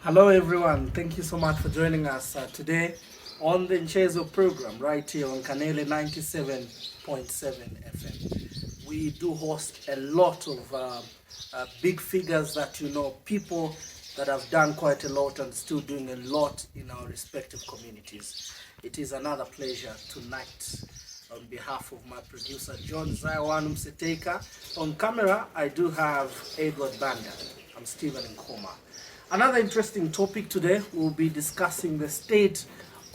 Hello everyone, thank you so much for joining us today on the NCHEZGO program right here on Kanele 97.7 FM. We do host a lot of big figures that people that have done quite a lot and still doing a lot in our respective communities. It is another pleasure tonight on behalf of my producer John Zaiwan Mseteka. On camera I do have Edward Banda. I'm Stephen Nkhoma. Another interesting topic today, we'll be discussing the state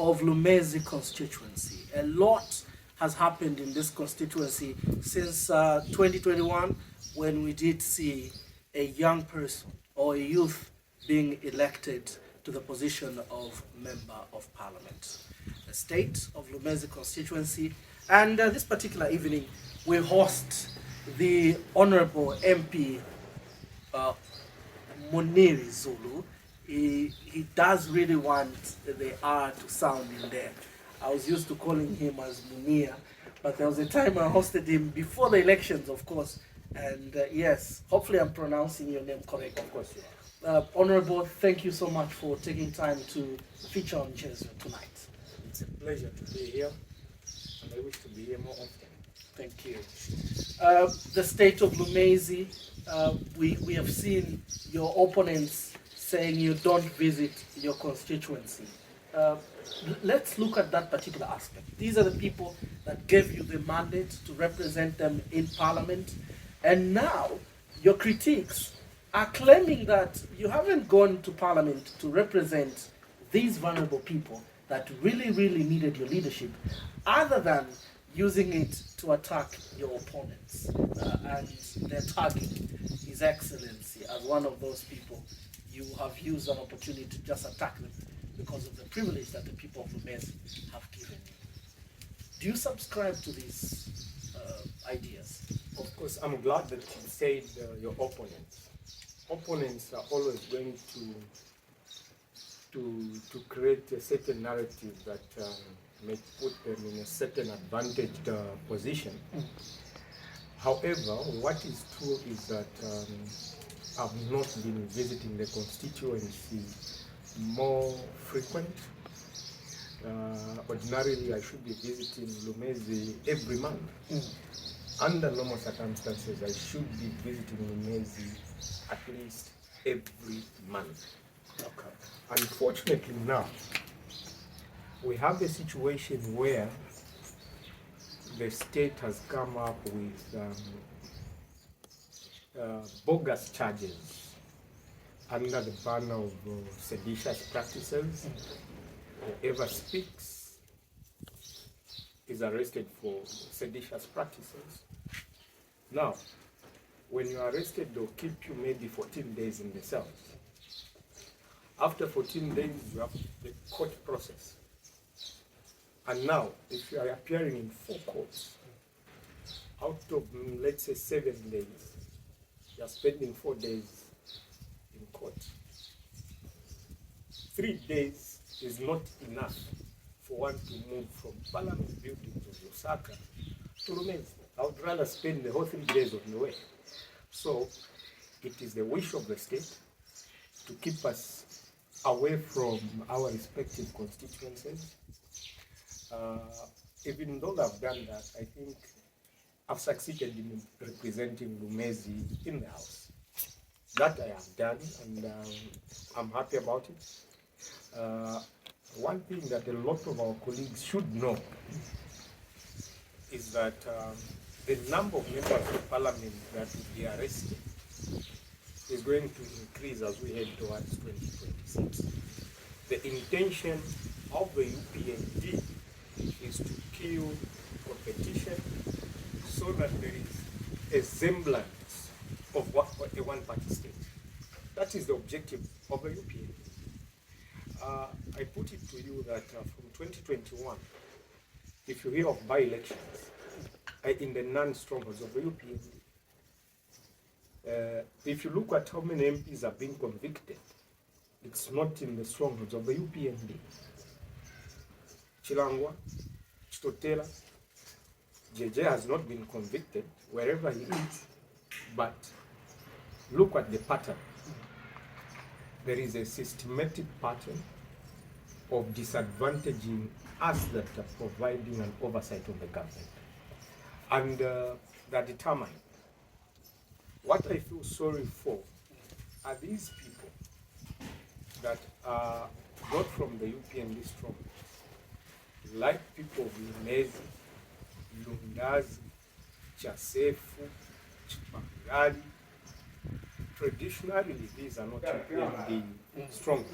of Lumezi Constituency. A lot has happened in this constituency since 2021, when we did see a young person or a youth being elected to the position of Member of Parliament. The state of Lumezi Constituency, and this particular evening we host the Honorable MP Munir Zulu. He does really want the R to sound in there. I was used to calling him as Munir, but there was a time I hosted him before the elections, of course. And yes, hopefully I'm pronouncing your name correctly. Of course, Honorable, thank you so much for taking time to feature on NCHEZGO tonight. It's a pleasure to be here, and I wish to be here more often. Thank you. The state of Lumezi, we have seen your opponents saying you don't visit your constituency. Let's look at that particular aspect. These are the people that gave you the mandate to represent them in Parliament, and now your critiques are claiming that you haven't gone to Parliament to represent these vulnerable people that really, really needed your leadership, other than using it to attack your opponents. And they're tagging His Excellency as one of those people. You have used an opportunity to just attack them because of the privilege that the people of Lumezi have given you. Do you subscribe to these ideas? Of course, I'm glad that you said your opponents. Opponents are always going to create a certain narrative that may put them in a certain advantaged position. However, what is true is that I've not been visiting the constituency more frequent. Ordinarily, I should be visiting Lumezi every month. Under normal circumstances, I should be visiting Lumezi at least every month. Okay. Unfortunately now, we have a situation where the state has come up with bogus charges under the banner of seditious practices. Whoever speaks is arrested for seditious practices. Now, when you are arrested, they'll keep you maybe 14 days in the cells. After 14 days, you have the court process. And now, if you are appearing in 4 courts, out of, let's say, 7 days, you are spending 4 days in court. 3 days is not enough for one to move from Parliament buildings of Osaka to Lumezi. I would rather spend the whole 3 days on the way. So, it is the wish of the state to keep us away from our respective constituencies. Even though I've done that, I think I've succeeded in representing Lumezi in the House. That I have done, and I'm happy about it. One thing that a lot of our colleagues should know is that the number of members of Parliament that will be arrested is going to increase as we head towards 2026. The intention of the UPND is to kill competition so that there is a semblance of what a one-party state. That is the objective of the UPND. I put it to you that from 2021, if you hear of by-elections in the non-strongholds of the UPND, if you look at how many MPs are being convicted, it's not in the strongholds of the UPND. Chilangwa, Chitotela, JJ has not been convicted wherever he is, but look at the pattern. there is a systematic pattern of disadvantaging us that are providing an oversight of the government. And that determine what I feel sorry for are these people that are got from the UPND strong, like people of Lumezi, Lundazi, Chasefu, Chipangali. Traditionally, these are not UPND strong.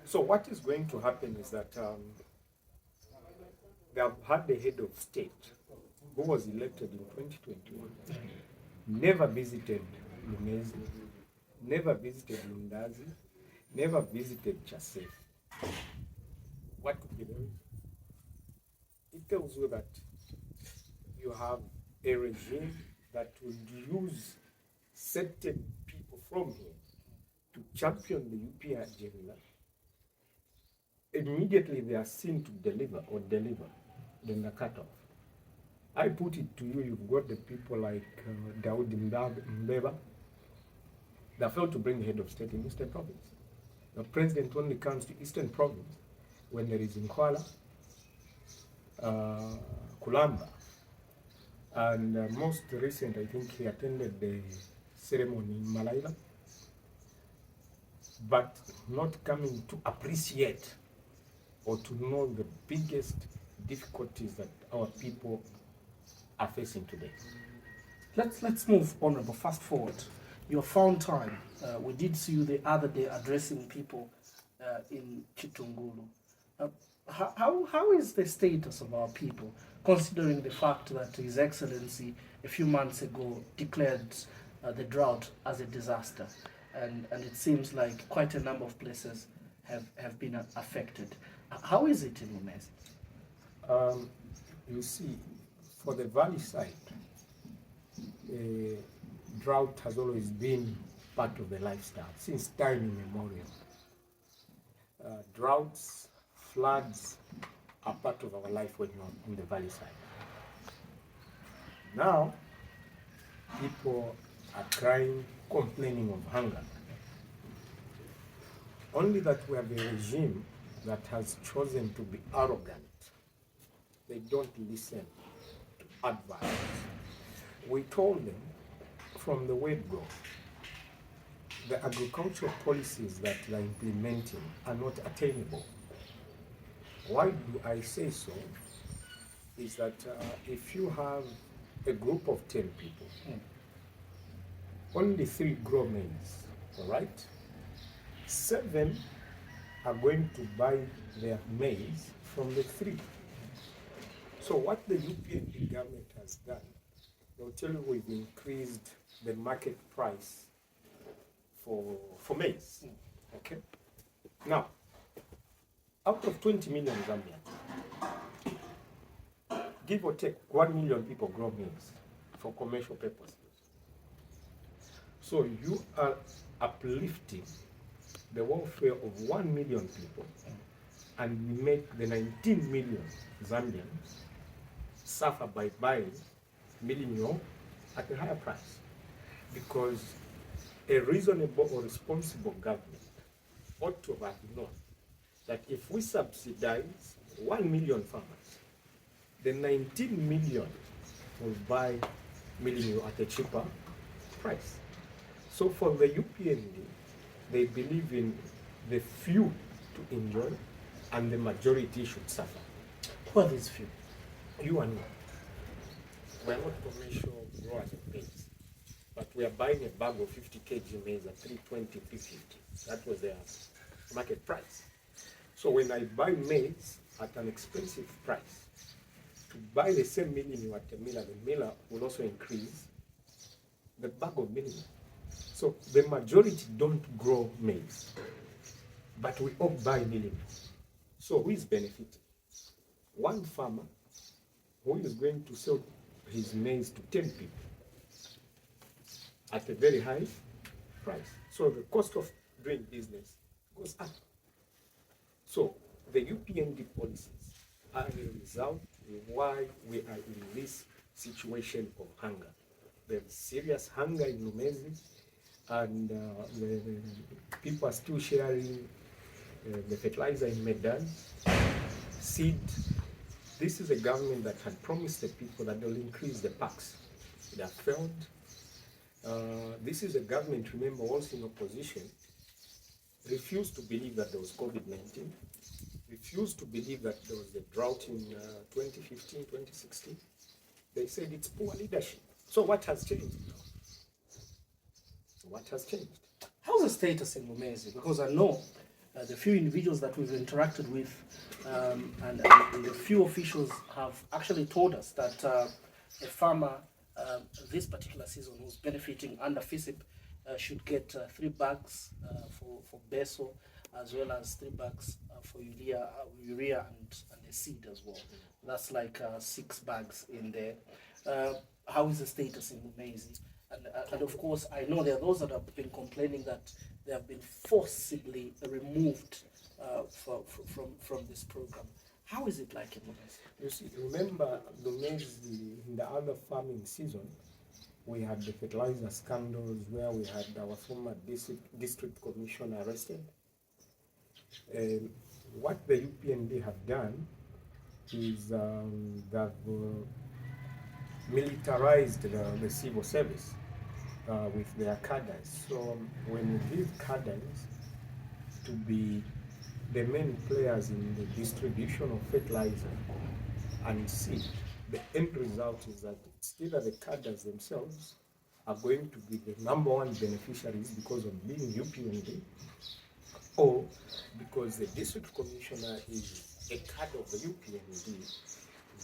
So what is going to happen is that they have had the head of state who was elected in 2021, never visited Lumezi, never visited Lundazi, never visited Chasef. What could be the reason? It tells you that you have a regime that would use certain people from here to champion the UP agenda. Immediately they are seen to deliver, then they're cut off. I put it to you, you've got the people like Daud Mbeba that failed to bring the head of state in Eastern Province. The president only comes to Eastern Province when there is Nkwala, Kulamba, and most recent, I think he attended the ceremony in Malaila, but not coming to appreciate or to know the biggest difficulties that our people are facing today. Let's move, Honorable. Fast forward. Your found time. We did see you the other day addressing people in Chitungulu. How is the status of our people, considering the fact that His Excellency a few months ago declared the drought as a disaster, and it seems like quite a number of places have been affected. How is it in Lumezi? You see, for the valley side, drought has always been part of the lifestyle since time immemorial. Droughts, floods are part of our life when you're on the valley side. Now, people are crying, complaining of hunger. Only that we have a regime that has chosen to be arrogant. They don't listen to advice. We told them from the word go, the agricultural policies that they are implementing are not attainable. Why do I say so? Is that if you have a group of 10 people, only 3 grow maize, all right? 7 are going to buy their maize from the 3. So what the UPND government has done, they'll tell you we've increased the market price for maize, okay? Now, out of 20 million Zambians, give or take 1 million people grow maize for commercial purposes. So you are uplifting the welfare of 1 million people, and you make the 19 million Zambians suffer by buying milling at a higher price. Because a reasonable or responsible government ought to have known that if we subsidize 1 million farmers, the 19 million will buy milling at a cheaper price. So for the UPND, they believe in the few to enjoy and the majority should suffer. Who are these few? You and me. We are not commercial growers of maize, but we are buying a bag of 50 kg maize at 320, 350. That was their market price. So when I buy maize at an expensive price, to buy the same milling at a miller, the miller will also increase the bag of milling. So the majority don't grow maize, but we all buy milling. So who is benefiting? One farmer who is going to sell his maize to 10 people at a very high price. So the cost of doing business goes up. So the UPND policies are a result of why we are in this situation of hunger. There is serious hunger in Lumezi. and the people are still sharing the fertilizer in Medan, seed. This is a government that had promised the people that they'll increase the packs. It has failed. This is a government, remember, also in opposition, refused to believe that there was COVID-19, refused to believe that there was a drought in 2015, 2016. They said it's poor leadership. So what has changed? What has changed? How's the status in Lumezi? Because I know the few individuals that we've interacted with and the few officials have actually told us that a farmer this particular season who's benefiting under FISIP should get 3 bags for beso, as well as 3 bags for urea and the seed as well. That's like 6 bags in there. How is the status in Lumezi? And of course, I know there are those that have been complaining that they have been forcibly removed from this program. How is it like in Lumezi? You see, remember Lumezi, in the other farming season, we had the fertilizer scandals where we had our former district commissioner arrested. What the UPND have done is they've militarized the civil service with their cadres. So when you give cadres to be the main players in the distribution of fertilizer and seed, the end result is that it's either the cadres themselves are going to be the #1 beneficiaries because of being UPND, or because the district commissioner is a cadre of the UPND,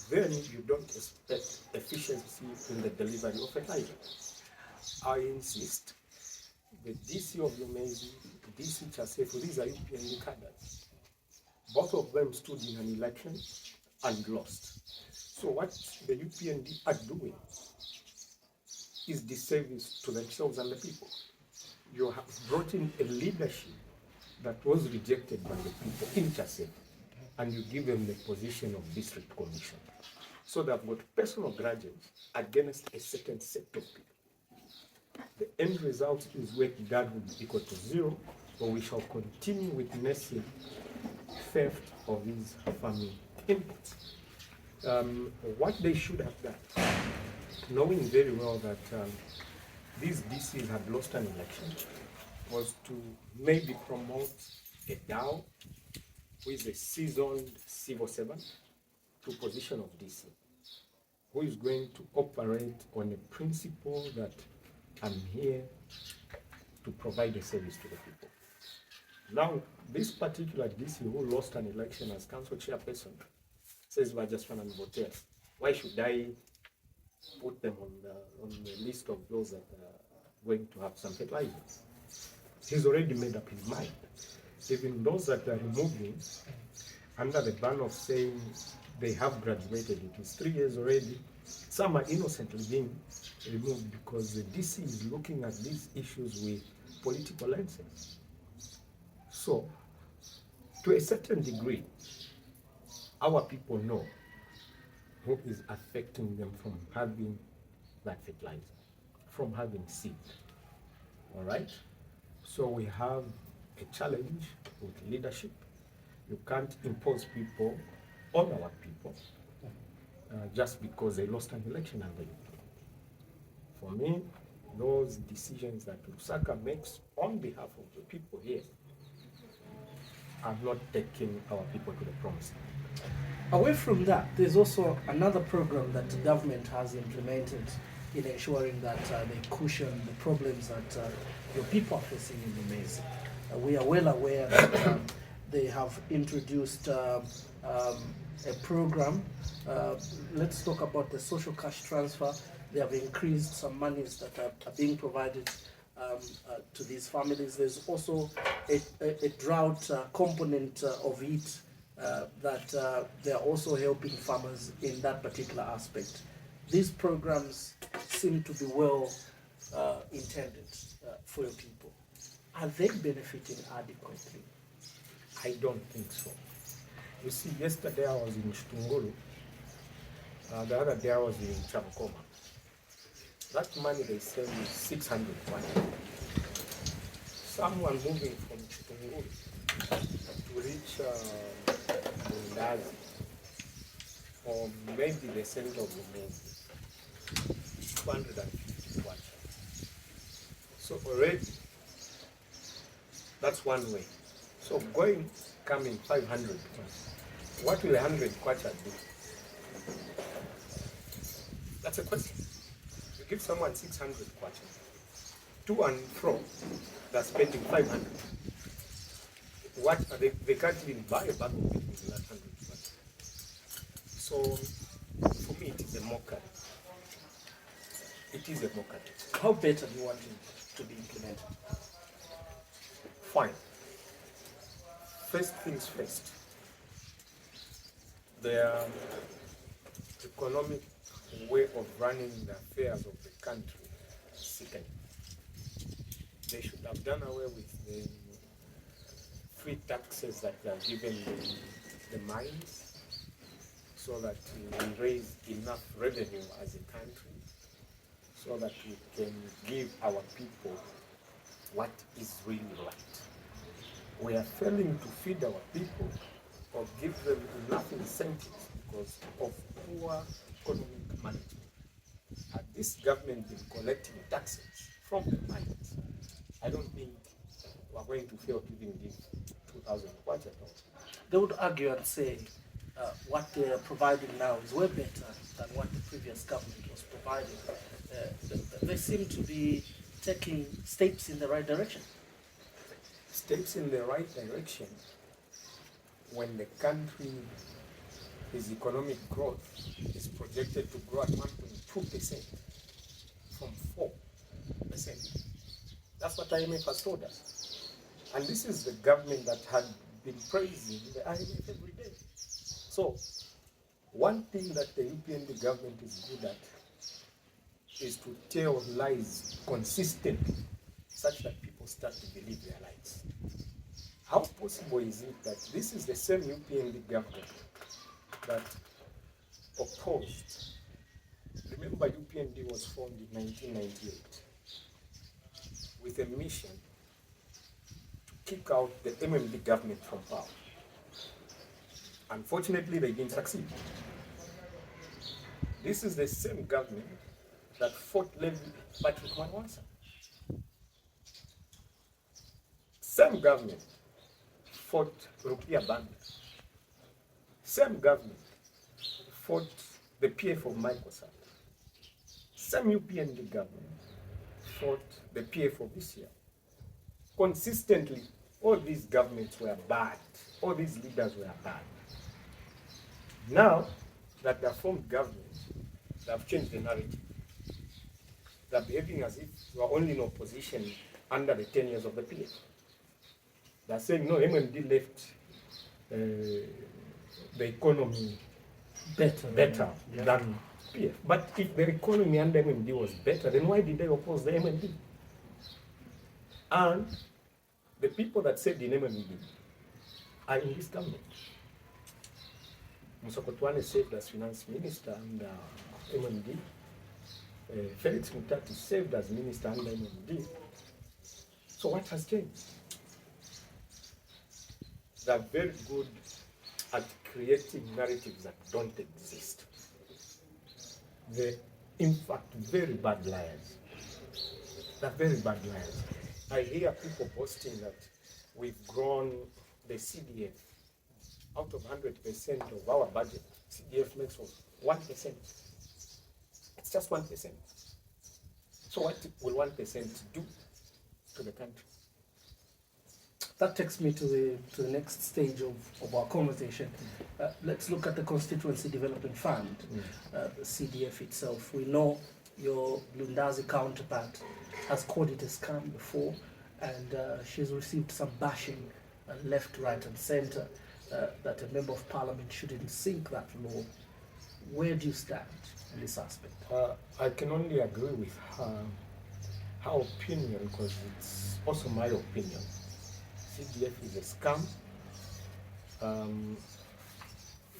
then you don't expect efficiency in the delivery of fertilizer. I insist, the DC of Lumezi, DC Chasefu, these are UPND cadres. Both of them stood in an election and lost. So what the UPND are doing is disservice to themselves and the people. You have brought in a leadership that was rejected by the people in Chasefu, and you give them the position of district commissioner. So they've got personal grudges against a certain set of people. The end result is where that will be equal to 0, or we shall continue witnessing theft of these farming inputs. What they should have done, knowing very well that these DCs had lost an election, was to maybe promote a DAO who is a seasoned civil servant to position of DC, who is going to operate on a principle that I'm here to provide a service to the people. Now, this particular DC who lost an election as council chairperson says we're just trying to vote. Why should I put them on the list of those that are going to have some fertilizer? He's already made up his mind. Even those that are removing under the ban of saying they have graduated, it is 3 years already. Some are innocently being removed because the DC is looking at these issues with political lenses. So, to a certain degree, our people know who is affecting them from having that fertilizer, from having seed. All right? So we have a challenge with leadership. You can't impose people on our people just because they lost an election and they. For me, those decisions that Lusaka makes on behalf of the people here are not taking our people to the promised land. Away from that, there's also another program that the government has implemented in ensuring that they cushion the problems that your people are facing in Lumezi. We are well aware that they have introduced a program. Let's talk about the social cash transfer. They have increased some monies that are being provided to these families. There's also a drought component of it that they are also helping farmers in that particular aspect. These programs seem to be well intended for your people. Are they benefiting adequately? I don't think so. You see, yesterday I was in Shtungulu, the other day I was in Chabukoma. That money they send is 600 money. someone moving from Chitunguru to reach Lumezi, or maybe the center of Lumezi, 250 kwacha. So already, that's one way. So going, coming 500 kwacha. What will 100 kwacha do? That's a question. You give someone 600 kwacha, to and fro, they're spending 500. What are they can't even buy a bag of meat with that 100 kwacha. So for me, it is a mockery. It is a mockery. How better do you want it to be implemented? Fine. First things first. The economic way of running the affairs of the country is sickening. They should have done away with the free taxes that they are given the mines, so that we raise enough revenue as a country, so that we can give our people what is really right. We are failing to feed our people or give them enough incentives because of poor economic management. Had this government been collecting taxes from the mines, I don't think we're going to fail giving them 2,000 kwacha at all. They would argue and say what they are providing now is way better than what the previous government was providing. They seem to be taking steps in the right direction. Steps in the right direction when the country, its economic growth is projected to grow at 1.2% from 4%. That's what IMF has told us. And this is the government that had been praising the IMF every day. So, one thing that the UPND government is good at is to tell lies consistently, such that people start to believe their lies. How possible is it that this is the same UPND government that opposed? Remember, UPND was formed in 1998 with a mission to kick out the MMD government from power. Unfortunately, they didn't succeed. This is the same government that fought Patrick Manwasa. Same government fought Rukia Banda. Same government fought the PF of Michael Sata. Same UPND government fought the PF of this year. Consistently, all these governments were bad. All these leaders were bad. Now that they have formed governments, they have changed the narrative. They are behaving as if we are only in opposition under the 10 years of the PF. They are saying, no, MMD left the economy better than PF. But if the economy under MMD was better, then why did they oppose the MMD? And the people that said in MMD are in this government. Musokotwane served as finance minister under MMD. Felix Mutati served as minister under MMD. So what has changed? They are very good at creating narratives that don't exist. They're, in fact, very bad liars. They're very bad liars. I hear people boasting that we've grown the CDF. Out of 100% of our budget, CDF makes 1%. It's just 1%. So what will 1% do to the country? That takes me to the next stage of our conversation. Let's look at the Constituency Development Fund, the CDF itself. We know your Lumezi counterpart has called it a scam before, and she's received some bashing left, right, and center. That a member of parliament shouldn't sink that law. Where do you stand in this aspect? I can only agree with her opinion, because it's also my opinion. CDF is a scam.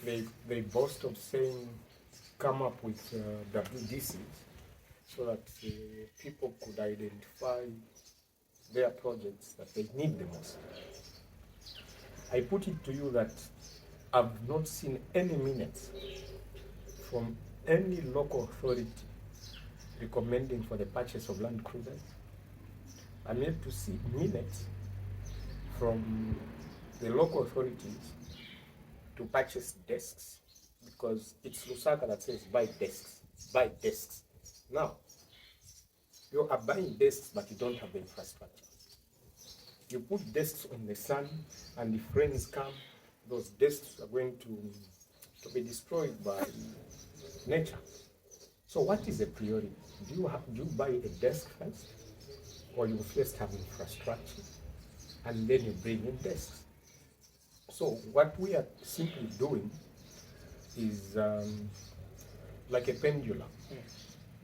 They boast of saying, come up with WDCs so that people could identify their projects that they need the most. I put it to you that I've not seen any minutes from any local authority recommending for the purchase of land cruisers. I'm yet to see minutes from the local authorities to purchase desks, because it's Lusaka that says buy desks, buy desks. Now, you are buying desks, but you don't have the infrastructure. You put desks on the sun, and if rains come, those desks are going to be destroyed by nature. So what is the priority? Do you buy a desk first, or you first have infrastructure, and then you bring in desks? So what we are simply doing is like a pendulum.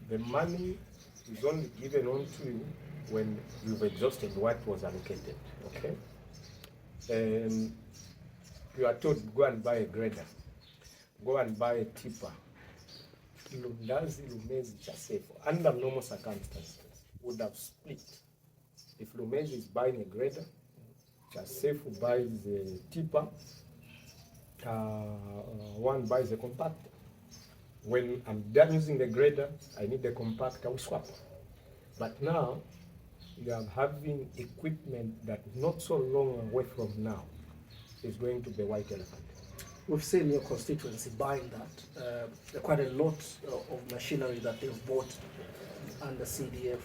The money is only given on to you when you've exhausted what was allocated, okay? You are told, go and buy a grader, go and buy a tipper. Lumezi, Chasefo, under normal circumstances, would have split. If Lumezi is buying a grader, Chasefo buys a tipper, one buys a compactor. When I'm done using the grader, I need the compactor, we swap. But now, you are having equipment that not so long away from now is going to be white elephant. We've seen your constituency buying that. There are quite a lot of machinery that they've bought under CDF,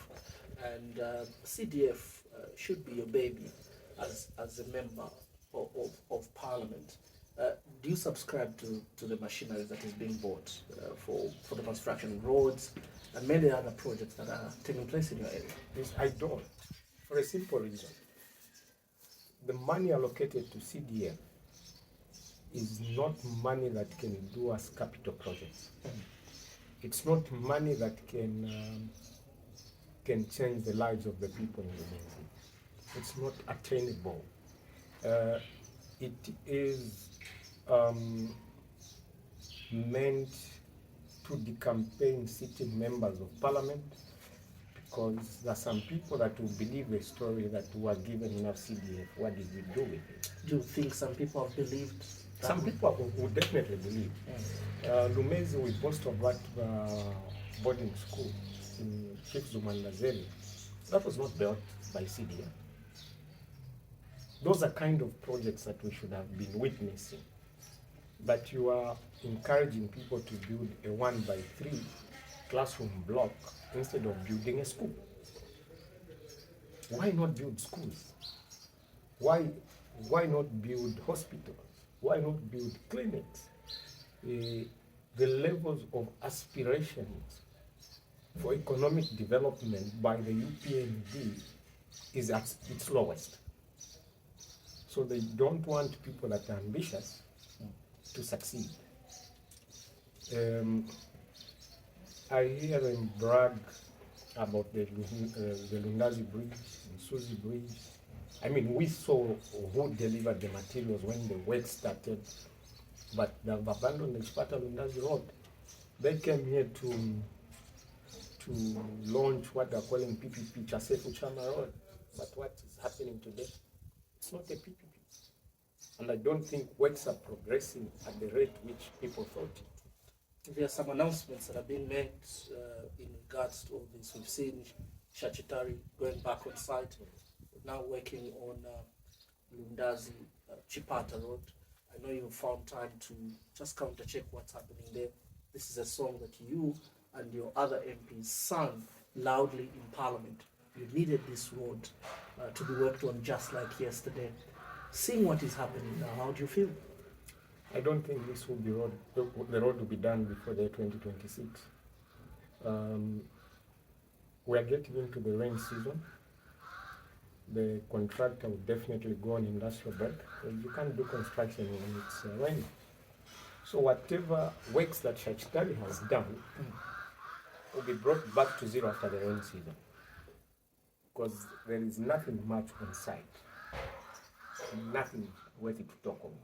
and CDF should be your baby as a member of Parliament. Do you subscribe to the machinery that is being bought for the construction of roads and many other projects that are taking place in your area? Yes, I don't, for a simple reason. The money allocated to CDF is not money that can do as capital projects. It's not money that can change the lives of the people in the nation. It's not attainable. It is meant to decampaign sitting members of Parliament, because there are some people that will believe the story that we were given enough CDF. What did we do with it? Do you think some people have believed? Some people would definitely believe. Lumezi, with most of that boarding school in NCHEZGO, that was not built by CDF. Those are kind of projects that we should have been witnessing. But you are encouraging people to build a 1x3 classroom block instead of building a school. Why not build schools? Why not build hospitals? Why not build clinics? The levels of aspirations for economic development by the UPND is at its lowest. So they don't want people that are ambitious to succeed. I hear them brag about the Lundazi Bridge, the Suzi Bridge. I mean, we saw who delivered the materials when the work started, but they've abandoned the Chipata Lundazi Road. They came here to launch what they're calling PPP, Chasefu Chama Road. But what is happening today? It's not a PPP. And I don't think works are progressing at the rate which people thought it. There are some announcements that have been made in regards to all this. We've seen Shachitari going back on site, now working on Lundazi Chipata Road. I know you found time to just counter check what's happening there. This is a song that you and your other MPs sang loudly in Parliament. You needed this road to be worked on just like yesterday. Seeing what is happening now, how do you feel? I don't think this will be the road will be done before the 2026. We are getting into the rain season. The contractor will definitely go on industrial break, because you can't do construction when it's raining. So whatever works that Shachitari has done will be brought back to zero after the rain season, because there is nothing much on site, nothing worthy to talk about.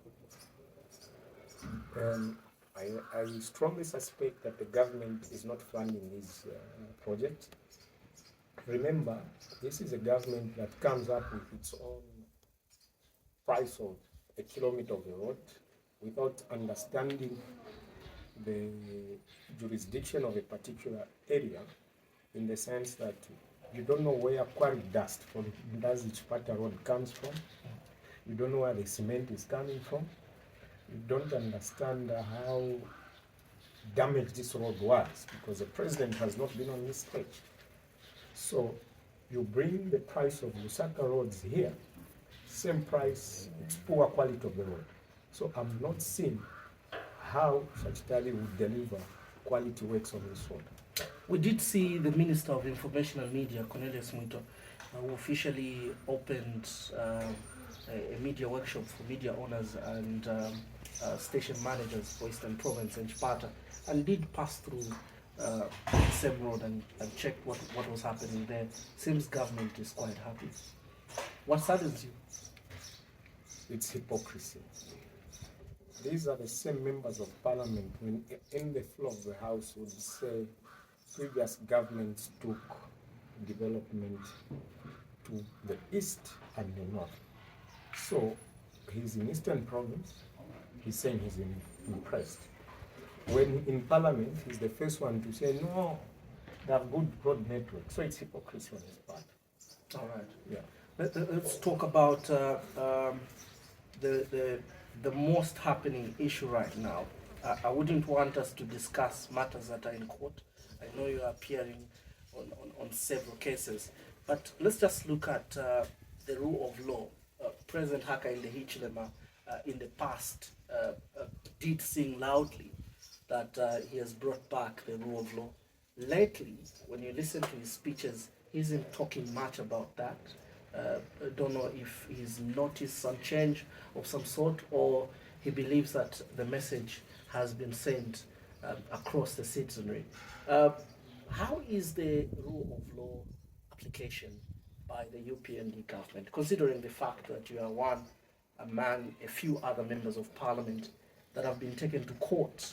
I strongly suspect that the government is not funding these projects. Remember, this is a government that comes up with its own price of a kilometer of the road without understanding the jurisdiction of a particular area, in the sense that you don't know where quarry dust from Munir Zulu road comes from. You don't know where the cement is coming from. You don't understand how damaged this road was, because the president has not been on this stage. So you bring the price of Lusaka roads here, same price, it's poor quality of the road. So I'm not seeing how Shachitali would deliver quality works on this road. We did see the Minister of Information and Media, Cornelius Muito, who officially opened a media workshop for media owners and station managers for Eastern Province and Chipata, and did pass through the same road and check what was happening there. Seems government is quite happy. What saddens you? It's hypocrisy. These are the same members of parliament when in the floor of the house would say previous governments took development to the east and the north. So he's in Eastern Province, he's saying he's impressed. When in parliament, he's the first one to say, no, they have good road network. So it's hypocrisy on his part. All right. Yeah. Let's talk about the most happening issue right now. I wouldn't want us to discuss matters that are in court. I know you are appearing on several cases, but let's just look at the rule of law. President Hakainde Hichilema in the past did sing loudly that he has brought back the rule of law. Lately, when you listen to his speeches, he isn't talking much about that. I don't know if he's noticed some change of some sort, or he believes that the message has been sent across the citizenry. How is the rule of law application by the UPND government, considering the fact that you are one among a few other members of parliament that have been taken to court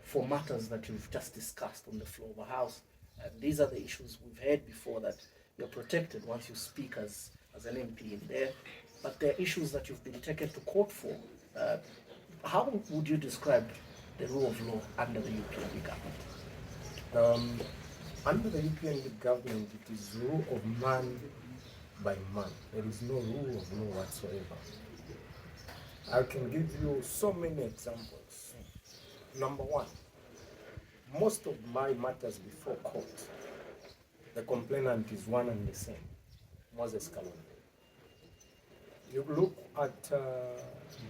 for matters that you've just discussed on the floor of the House? And these are the issues we've heard before, that you're protected once you speak as an MP in there, but there are issues that you've been taken to court for. How would you describe the rule of law under the UPND government? Under the UPND government, it is rule of man by man. There is no rule of law whatsoever. I can give you so many examples. Number one, most of my matters before court, the complainant is one and the same, Moses Kalonde. You look at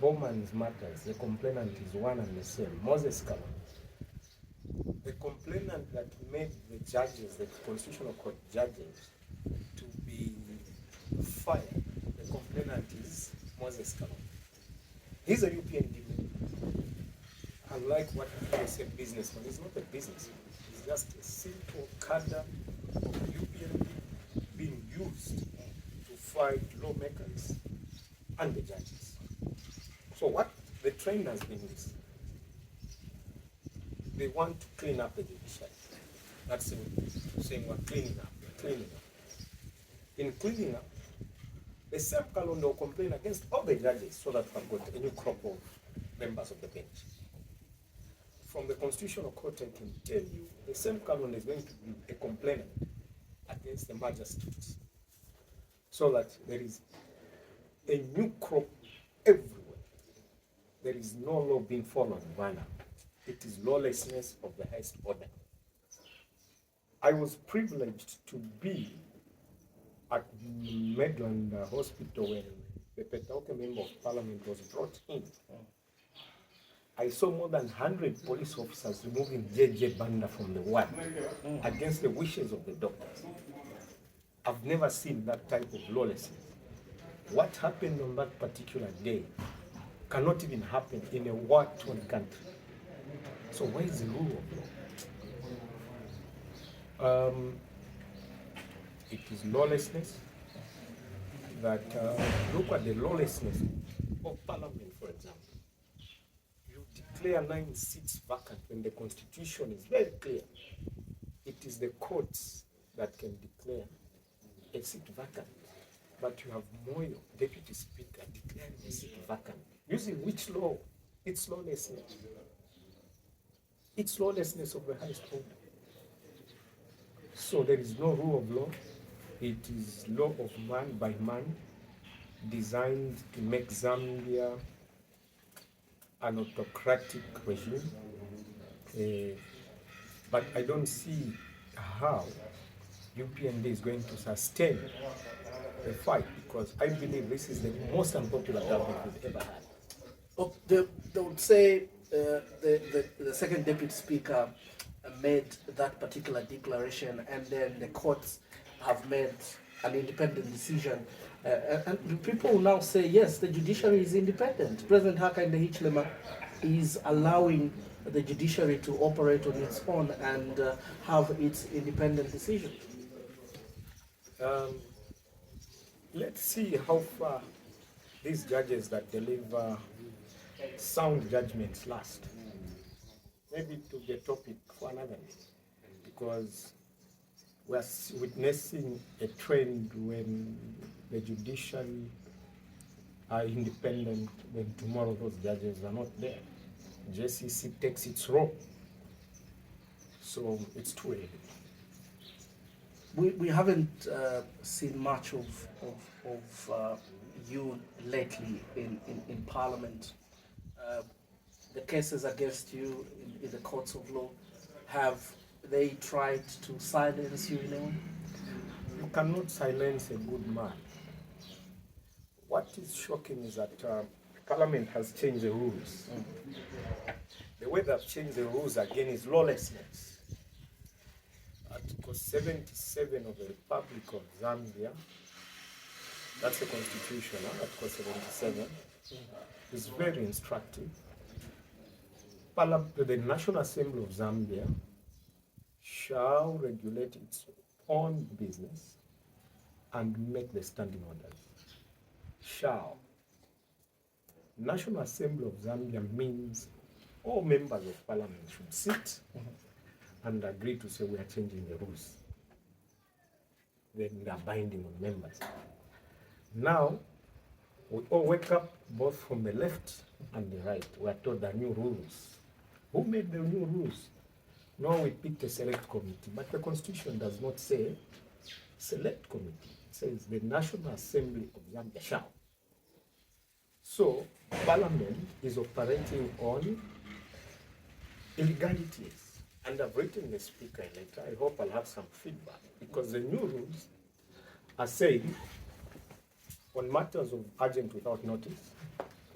Bowman's matters, the complainant is one and the same, Moses Kalonde. The complainant that made the judges, the Constitutional Court judges, to be fired, the complainant is Moses Kalonde. He's a UPND member. Unlike what they say businessman, he's not a businessman. He's just a simple cadre of UPND being used to fight lawmakers and the judges. So what the trend has been is, they want to clean up the judiciary. That's saying we're cleaning up. In cleaning up, the same Kalonde will complain against all the judges so that we've got a new crop of members of the bench. From the Constitutional Court, I can tell you, the same Kalonde is going to be a complainant against the magistrates, so that there is a new crop everywhere. There is no law being followed, Ghana. It is lawlessness of the highest order. I was privileged to be at Medland Hospital when the Petauke Member of Parliament was brought in. I saw more than 100 police officers removing JJ Banda from the ward against the wishes of the doctors. I've never seen that type of lawlessness. What happened on that particular day cannot even happen in a war-torn country. So where is the rule of law? It is lawlessness that, look at the lawlessness of Parliament, for example. You declare 9 seats vacant when the Constitution is very clear. It is the courts that can declare a seat vacant, but you have Moyo, Deputy Speaker, declaring a seat vacant. Using which law? It's lawlessness. It's lawlessness of the highest order. So there is no rule of law. It is law of man by man, designed to make Zambia an autocratic regime. But I don't see how UPND is going to sustain the fight, because I believe this is the most unpopular government we've ever had. Oh, they would say the second deputy speaker made that particular declaration, and then the courts have made an independent decision. And people will now say, yes, the judiciary is independent. President Hakainde Hichilema is allowing the judiciary to operate on its own and have its independent decision. Let's see how far these judges that deliver sound judgments last. Maybe to be a topic for another day, because we are witnessing a trend when the judiciary are independent, then tomorrow those judges are not there. JCC takes its role. So it's too early. We haven't seen much of you lately in Parliament. The cases against you in the courts of law, have they tried to silence you in any way? You cannot silence a good man. What is shocking is that Parliament has changed the rules. The way they've changed the rules again is lawlessness. Article 77 of the Republic of Zambia, that's the Constitution, Article 77, is very instructive. The National Assembly of Zambia shall regulate its own business and make the standing orders. Shall. National Assembly of Zambia means all members of Parliament should sit and agree to say we are changing the rules. Then they are binding on members. Now, we all wake up both from the left and the right. We are told the new rules. Who made the new rules? No, we picked a select committee, but the Constitution does not say select committee. It says the National Assembly of Zambia shall. So, Parliament is operating on illegalities. And I've written the Speaker a letter. I hope I'll have some feedback, because the new rules are saying on matters of urgent without notice,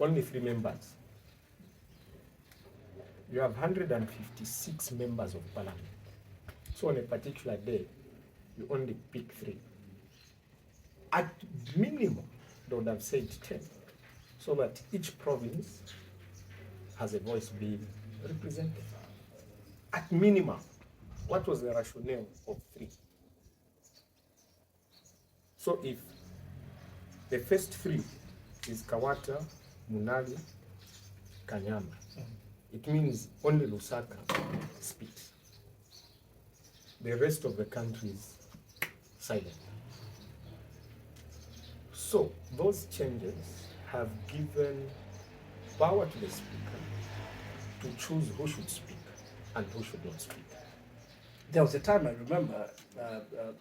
only 3 members. You have 156 members of Parliament. So on a particular day, you only pick 3. At minimum, they would have said 10, so that each province has a voice being represented. At minimum, what was the rationale of 3? So if the first 3 is Kawata, Munali, Kanyama, it means only Lusaka speaks. The rest of the country is silent. So those changes have given power to the Speaker to choose who should speak and who should not speak. There was a time, I remember,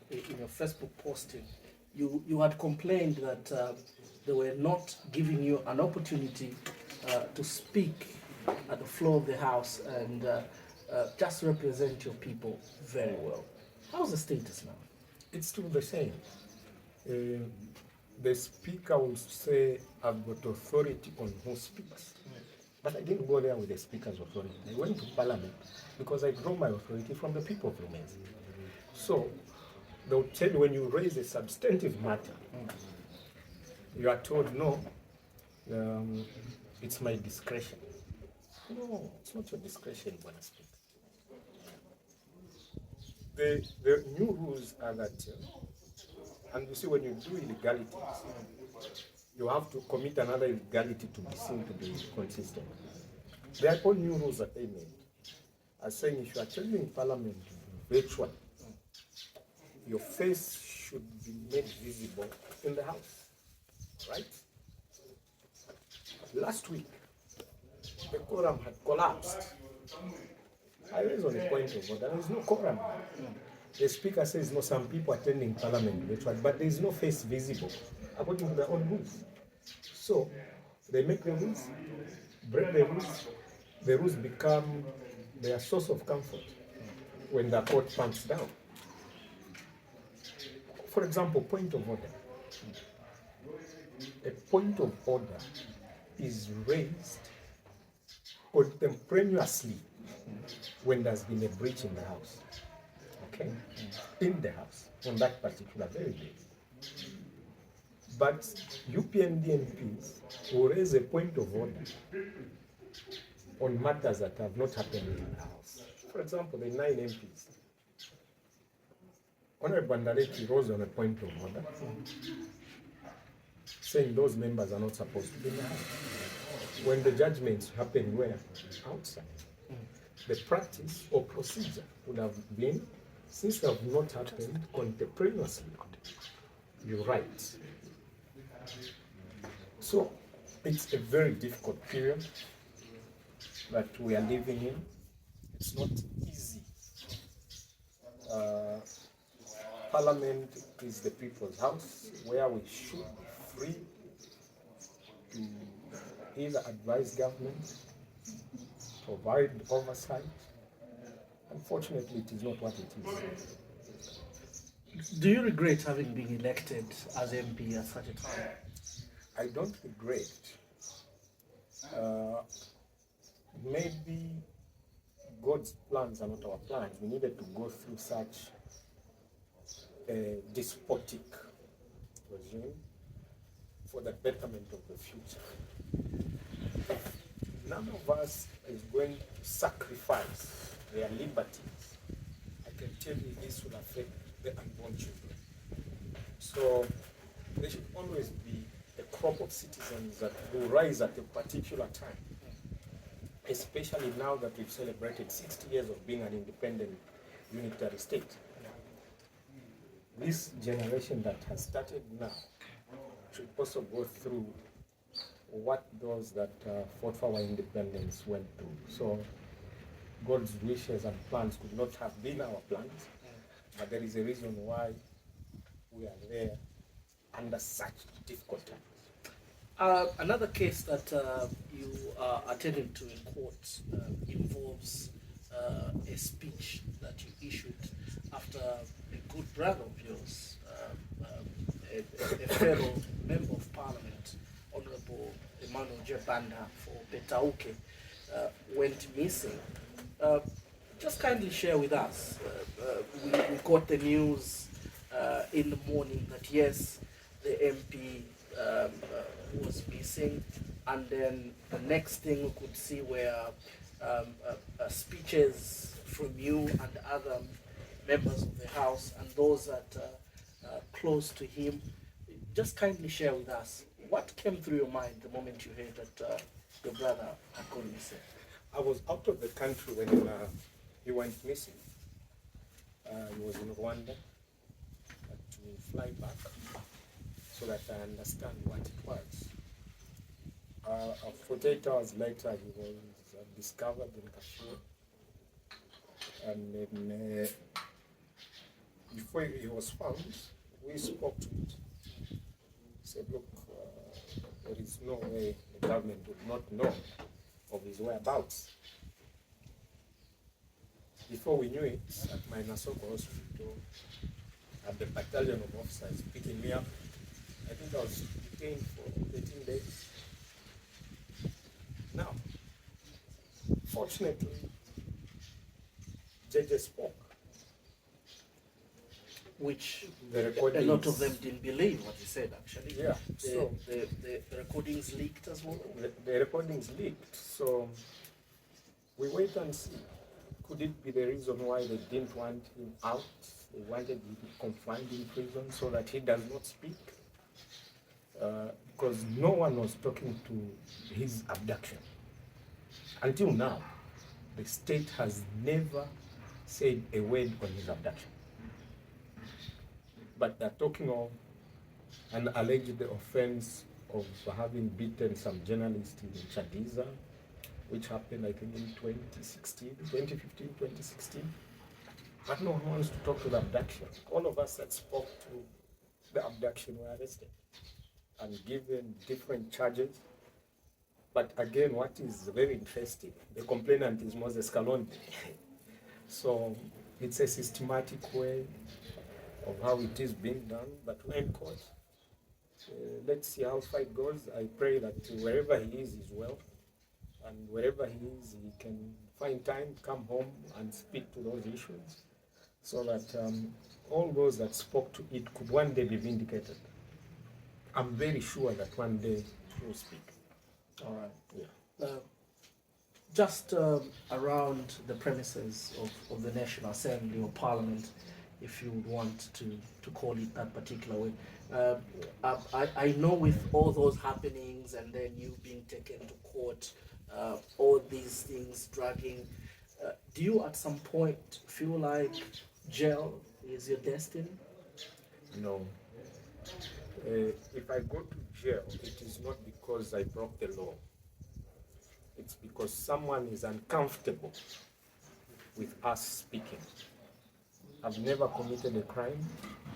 in your Facebook posting, you had complained that they were not giving you an opportunity to speak at the floor of the House and just represent your people very well. How's the status now? It's still the same. The Speaker will say, I've got authority on who speaks. But I didn't go there with the Speaker's authority. I went to Parliament because I draw my authority from the people of Lumezi. So they'll tell you, when you raise a substantive matter, you are told, no, it's my discretion. No, it's not your discretion, Bwana Speaker. The new rules are that, and you see, when you do illegalities, you have to commit another illegality to be seen to be consistent. There are all new rules that they made. Are saying if you are attending Parliament virtually, your face should be made visible in the House, right? Last week, the quorum had collapsed. I raised on a point of order. There is no quorum. The Speaker says, no, some people attending Parliament, but there is no face visible, according to their own rules. So, they make the rules, break the rules, the rules become their source of comfort when the court pumps down. For example, point of order. A point of order is raised contemporaneously when there's been a breach in the House. Okay? In the House, on that particular very day. But UPND MPs will raise a point of order on matters that have not happened in the House. For example, the 9 MPs. Honorable Bandareki rose on a point of order saying those members are not supposed to be in the House. When the judgments happen where? Outside. The practice or procedure would have been, since they have not happened contemporaneously, you're right. So it's a very difficult period that we are living in. It's not easy. Parliament is the people's house where we should be free to either advise government, provide oversight. Unfortunately, it is not what it is. Do you regret having been elected as MP at such a time? I don't regret. Maybe God's plans are not our plans. We needed to go through such a despotic regime for the betterment of the future. None of us is going to sacrifice their liberties. I can tell you this will affect the unborn children. So there should always be a crop of citizens that will rise at a particular time, especially now that we've celebrated 60 years of being an independent unitary state. This generation that has started now should also go through what those that fought for our independence went through. So God's wishes and plans could not have been our plans, but there is a reason why we are there under such difficult times. Another case that you are attending to in court involves a speech that you issued after a good brother of yours, a fellow member of Parliament, Honorable Emmanuel Jebanda for Betauke, went missing. Just kindly share with us. We got the news in the morning that yes, the MP was missing, and then the next thing we could see were speeches from you and other members of the House and those that are close to him. Just kindly share with us what came through your mind the moment you heard that your brother had gone missing. I was out of the country when he went missing. He was in Rwanda. Had to fly back so that I understand what it was. 48 hours later, he was discovered in Kashmir. And then, before he was found, we spoke to it. He said, look, there is no way the government would not know of his whereabouts. Before we knew it, at my Nasoko hospital, at the battalion of officers picking me up, I think I was detained for 13 days. Now, fortunately, judges spoke. Which The a lot of them didn't believe what he said, actually. Yeah. The recordings leaked as well. The recordings leaked, so we wait and see. Could it be the reason why they didn't want him out? They wanted him confined in prison so that he does not speak? Because no one was talking to his abduction. Until now, the state has never said a word on his abduction. but they're talking of an alleged offense of having beaten some journalists in Chadiza, which happened, I think, in 2016, 2015, 2016. But no one wants to talk to the abduction. All of us that spoke to the abduction were arrested and given different charges. But again, what is very interesting, the complainant is Moses Kalonde. So it's a systematic way of how it is being done, but we're in court. Let's see how fight goes. I pray that wherever he is well, and wherever he is, he can find time to come home and speak to those issues, so that all those that spoke to it could one day be vindicated. I'm very sure that one day he will speak. All right. Yeah. Just around the premises of the National Assembly or Parliament, if you would want to call it that particular way. I know with all those happenings and then you being taken to court, all these things dragging, do you at some point feel like jail is your destiny? No. If I go to jail, it is not because I broke the law. It's because someone is uncomfortable with us speaking. I've never committed a crime.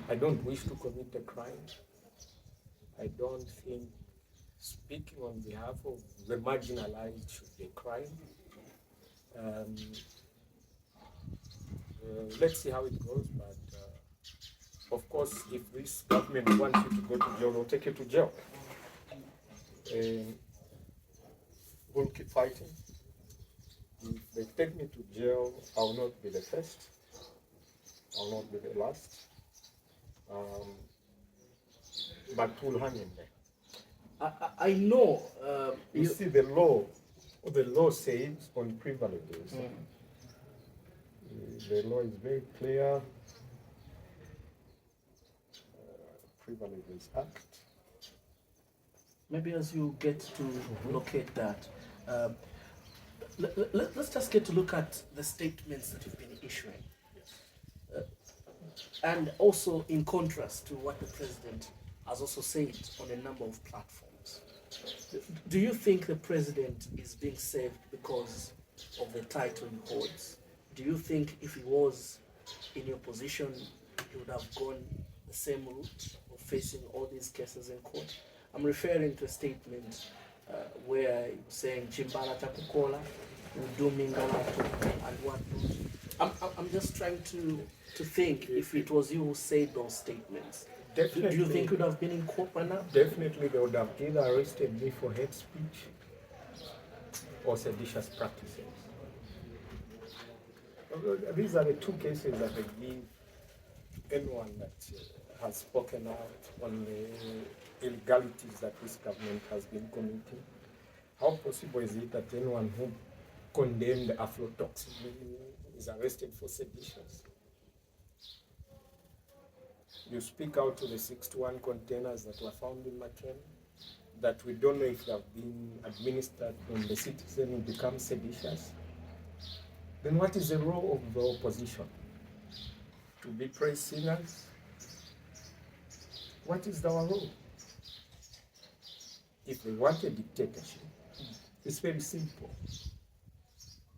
I don't wish to commit a crime. I don't think speaking on behalf of the marginalized should be a crime. Let's see how it goes, but of course, if this government wants you to go to jail, they'll take you to jail. We'll keep fighting. If they take me to jail, I'll not be the first. I'll not be the last. But we'll hang in there. I know. You see, the law says on privileges. The law is very clear. Privileges Act. Maybe as you get to locate that, let's just get to look at the statements that you've been issuing. And also in contrast to what the president has also said on a number of platforms. Do you think the president is being saved because of the title he holds? Do you think if he was in your position, he would have gone the same route of facing all these cases in court? I'm referring to a statement where you're saying Chimbala Takukola, Udumingalato, and whatnot. I'm just trying to think if it was you who said those statements. Definitely. Do you think you would have been in court by now? Definitely, they would have either arrested me for hate speech or seditious practices. These are the two cases that I give anyone that has spoken out on the illegalities that this government has been committing. How possible is it that anyone who condemned aflatoxin is arrested for seditious? You speak out to the 61 containers that were found in Makeni, that we don't know if they have been administered on the citizen who becomes seditious. Then what is the role of the opposition? To be praise singers? What is our role? If they want a dictatorship, it's very simple.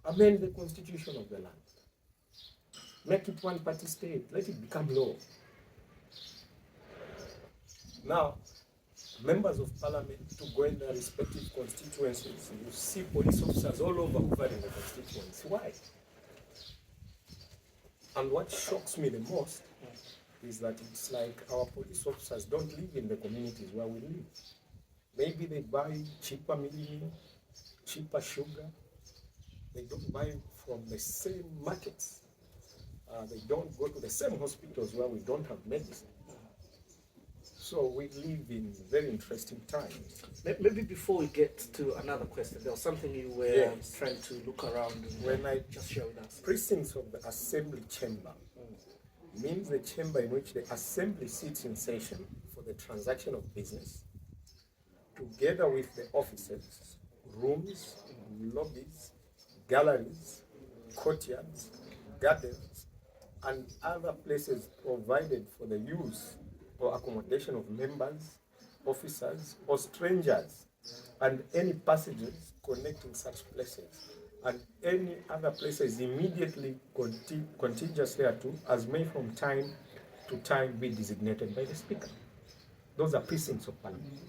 Amend the constitution of the land. Make it one-party state. Let it become law. Now, members of parliament to go in their respective constituencies, you see police officers all over hoovering the constituency. Why? And what shocks me the most is that it's like our police officers don't live in the communities where we live. Maybe they buy cheaper milling, cheaper sugar. They don't buy from the same markets. They don't go to the same hospitals where we don't have medicine. So we live in very interesting times. Maybe before we get to another question, there was something you were trying to look around and when I just share with us. Precincts of the assembly chamber means the chamber in which the assembly sits in session for the transaction of business, together with the offices, rooms, lobbies, galleries, courtyards, gardens, and other places provided for the use or accommodation of members, officers, or strangers, and any passages connecting such places, and any other places immediately contiguous thereto, as may from time to time be designated by the Speaker. Those are precincts of Parliament.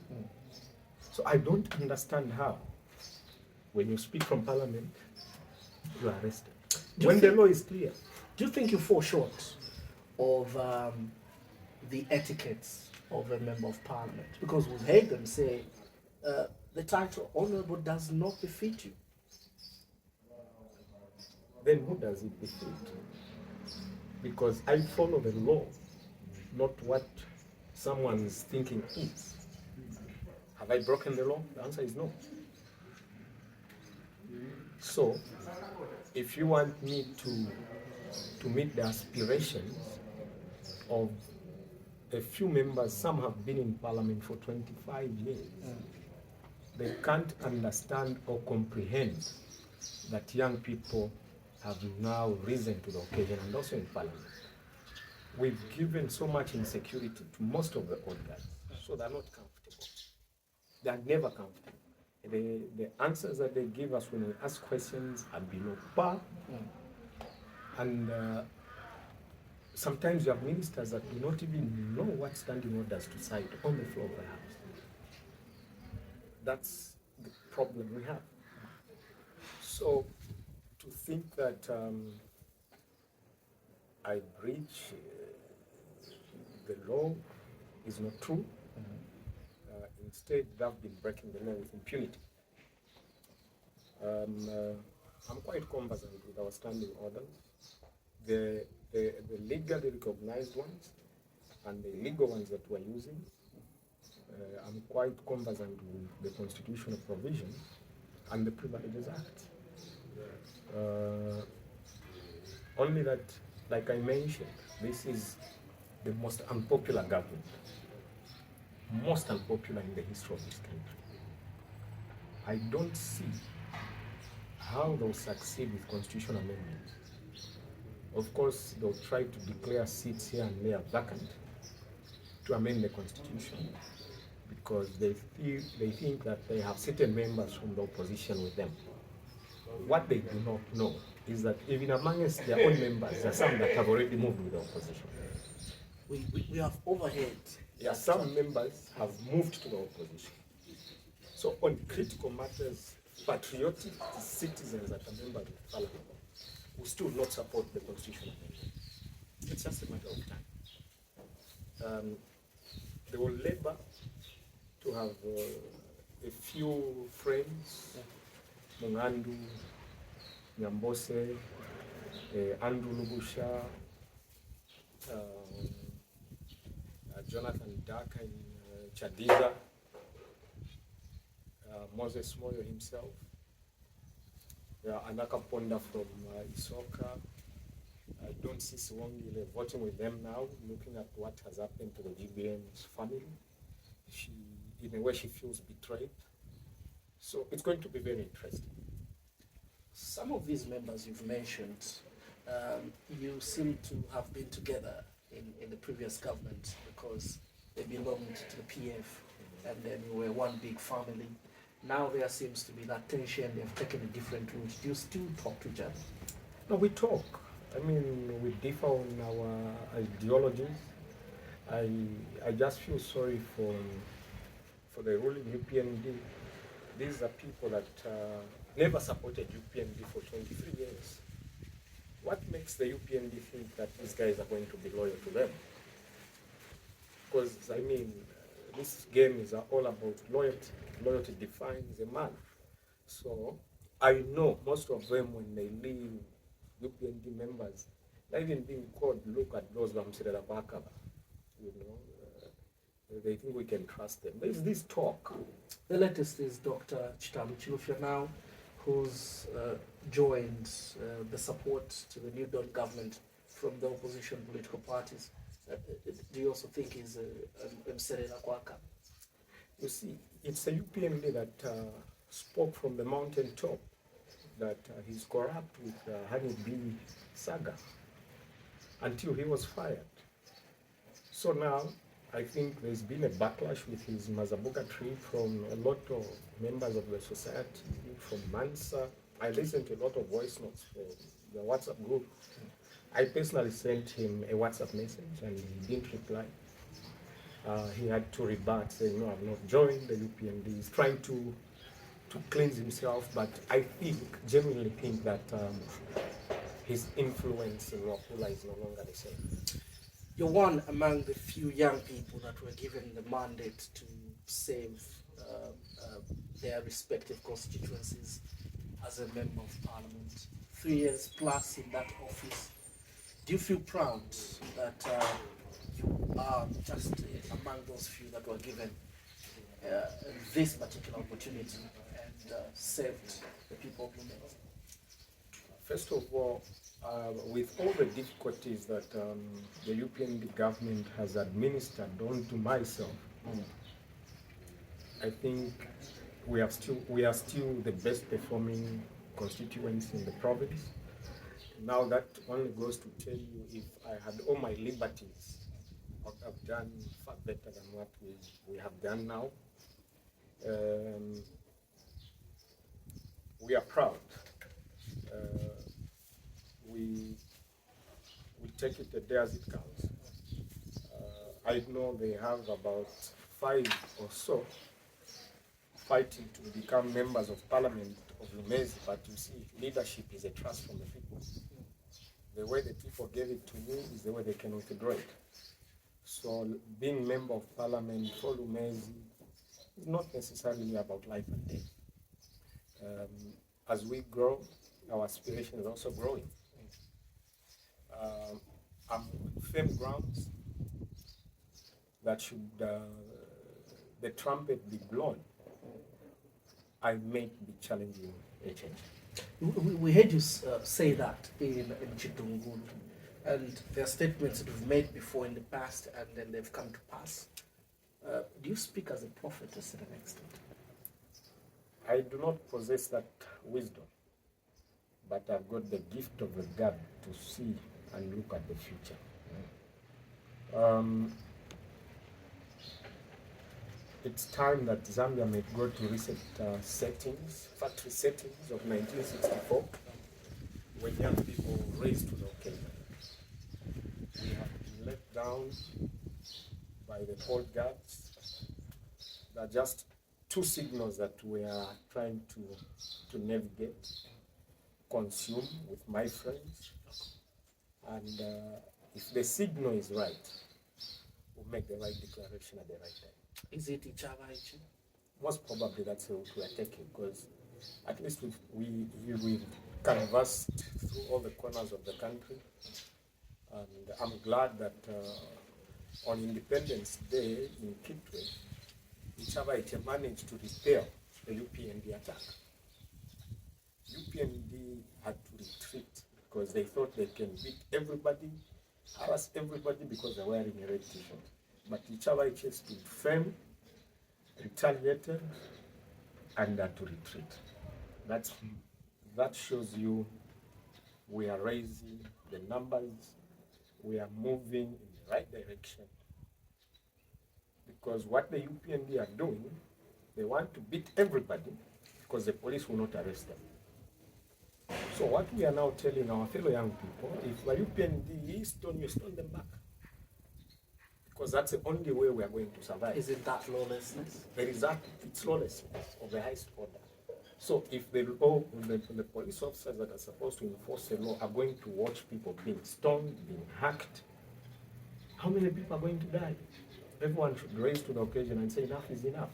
So I don't understand how, when you speak from Parliament, you are arrested. When the law is clear. Do you think you fall short of the etiquettes of a member of Parliament? Because we've heard them say the title honourable does not befit you. Then who does it befit? Because I follow the law, not what someone's thinking is. Have I broken the law? The answer is no. So, if you want me to meet the aspirations of a few members, some have been in Parliament for 25 years, they can't understand or comprehend that young people have now risen to the occasion, and also in Parliament. We've given so much insecurity to most of the old guys, so they're not comfortable. They're never comfortable. The answers that they give us when we ask questions are below par. And sometimes you have ministers that do not even know what standing orders to cite on the floor of the House. That's the problem we have. So to think that I breach the law is not true. Instead, they've been breaking the law with impunity. I'm quite conversant with our standing orders, the legally recognized ones and the illegal ones that we're using. I'm quite conversant with the constitutional provision and the Privileges Act. Only that, like I mentioned, this is the most unpopular government. Most unpopular in the history of this country. I don't see how they'll succeed with constitutional amendments. Of course, they'll try to declare seats here and there vacant to amend the constitution because they think that they have certain members from the opposition with them. What they do not know is that even amongst their own members, there are some that have already moved with the opposition. We have overheard. Yeah, some members have moved to the opposition. So on critical matters, patriotic citizens that are members of Parliament will still not support the constitutional amendment. It's just a matter of time. They will labor to have a few friends, Mungandu, Nyambose, Andrew Lubusha, Jonathan Daka in Chadiza, Moses Moyo himself, Anaka Ponda from Isoka. I don't see Siwongile voting with them now, looking at what has happened to the GBM's family. In a way, she feels betrayed. So it's going to be very interesting. Some of these members you've mentioned, you seem to have been together in the previous government because they belonged to the PF and then you were one big family. Now there seems to be that tension, they've taken a different route. Do you still talk to each other? No, we talk. I mean, we differ on our ideologies. I just feel sorry for the ruling UPND. These are people that never supported UPND for 23 years. What makes the UPND think that these guys are going to be loyal to them? Because, I mean, this game is all about loyalty. Loyalty defines a man. So, I know most of them, when they leave UPND members, they're even being called, look at those Bamsirela Bakaba. You know, they think we can trust them. There's this talk. The latest is Dr. Chitalu Chilufya now, who's joined the support to the New Dawn government from the opposition political parties. Do you also think he's a Mserela Kwaka? You see, it's a UPND that spoke from the mountaintop that he's corrupt with Honey Bee saga. until he was fired. So now, I think there's been a backlash with his Mazabuka tree from a lot of members of the society, from Mansa. I listened to a lot of voice notes from the WhatsApp group. I personally sent him a WhatsApp message and he didn't reply. He had to rebut, saying, no, I've not joined the UPND. He's trying to cleanse himself, but I genuinely think that his influence in Wapula is no longer the same. You're one among the few young people that were given the mandate to save their respective constituencies as a member of parliament. 3 years plus in that office. Do you feel proud that you are just among those few that were given this particular opportunity and saved the people of Lumezi? First of all, with all the difficulties that the UPND government has administered onto myself, I think we are still the best performing constituency in the province. Now that only goes to tell you, if I had all my liberties, I would have done far better than what we have done now. We are proud. We take it a day as it comes. I know they have about 5 or so fighting to become members of parliament of Lumezi, but you see, leadership is a trust from the people. The way the people gave it to me is the way they can withdraw it. So being member of parliament for Lumezi is not necessarily about life and death. As we grow, our aspiration is also growing. I'm on firm grounds that should the trumpet be blown, I may be challenging a change. We heard you say that in Chitungulu, and there are statements that you've made before in the past, and then they've come to pass. Do you speak as a prophetess to an extent? I do not possess that wisdom, but I've got the gift of the God to see and look at the future. It's time that Zambia may go to recent settings, factory settings of 1964, when young people raised to the occasion. We have been let down by the old guards. There are just 2 signals that we are trying to navigate, consume with my friends, and if the signal is right, we'll make the right declaration at the right time. Is it Ichava? Most probably that's the route we are taking, because at least we've canvassed through all the corners of the country, and I'm glad that on Independence Day in Kitwe, Ichava managed to repel the UPND attack. UPND had to retreat because they thought they can beat everybody, harass everybody because they're wearing a red t-shirt. But Ichava stood firm, retaliated, and had to retreat. That shows you we are raising the numbers, we are moving in the right direction. Because what the UPND are doing, they want to beat everybody because the police will not arrest them. So what we are now telling our fellow young people, if the UPND stone you, stone them back. Because that's the only way we are going to survive. Is it that lawlessness? It's lawlessness of the highest order. So if the police officers that are supposed to enforce the law are going to watch people being stoned, being hacked, how many people are going to die? Everyone should raise to the occasion and say enough is enough.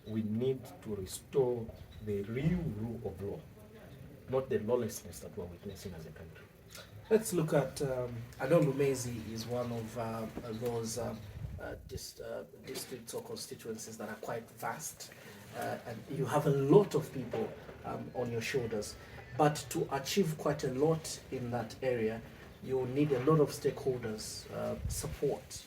We need to restore the real rule of law, not the lawlessness that we're witnessing as a country. Let's look at, I know Lumezi is one of those districts or constituencies that are quite vast, and you have a lot of people on your shoulders. But to achieve quite a lot in that area, you need a lot of stakeholders' support.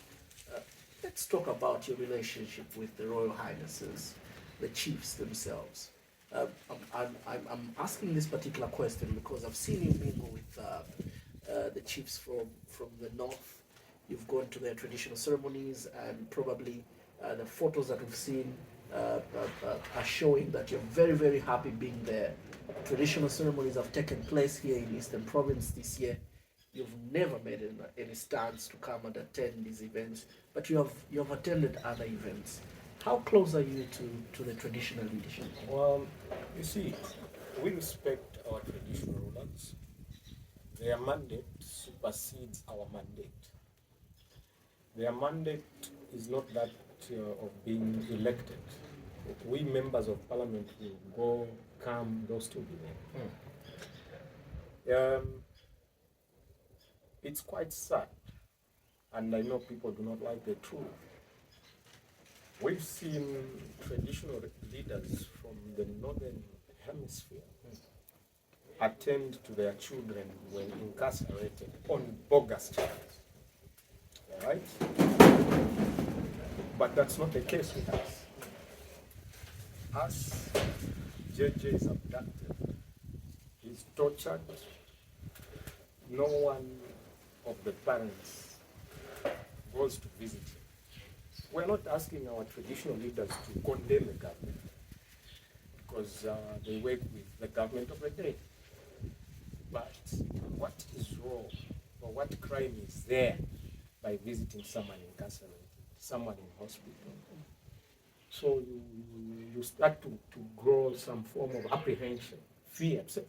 Let's talk about your relationship with the Royal Highnesses, the chiefs themselves. I'm asking this particular question because I've seen you mingle with the chiefs from the north. You've gone to their traditional ceremonies, and probably the photos that we've seen are showing that you're very, very happy being there. Traditional ceremonies have taken place here in Eastern Province this year. You've never made any stance to come and attend these events, but you have attended other events. How close are you to the traditional leadership? Well, you see, we respect our traditional rulers. Their mandate supersedes our mandate. Their mandate is not that of being elected. We members of parliament will go, come, those to be there. It's quite sad, and I know people do not like the truth. We've seen traditional leaders from the northern hemisphere attend to their children when incarcerated on bogus charges. All right? But that's not the case with us. Us, JJ is abducted, he's tortured. No one of the parents goes to visit him. We're not asking our traditional leaders to condemn the government because they work with the government of the day. But what is wrong or what crime is there by visiting someone incarcerated, someone in hospital? So you start to grow some form of apprehension, fear. Say,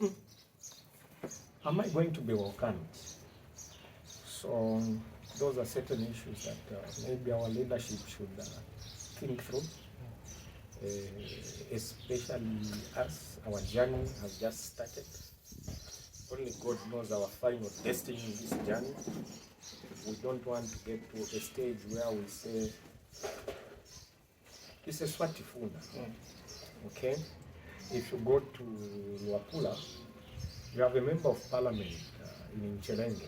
am I going to be welcomed? So those are certain issues that maybe our leadership should think through, especially us. Our journey has just started. Only God knows our final destiny in this journey. We don't want to get to a stage where we say, this is Swatifuna. Okay? If you go to Luapula, you have a member of parliament in NCHEZGO,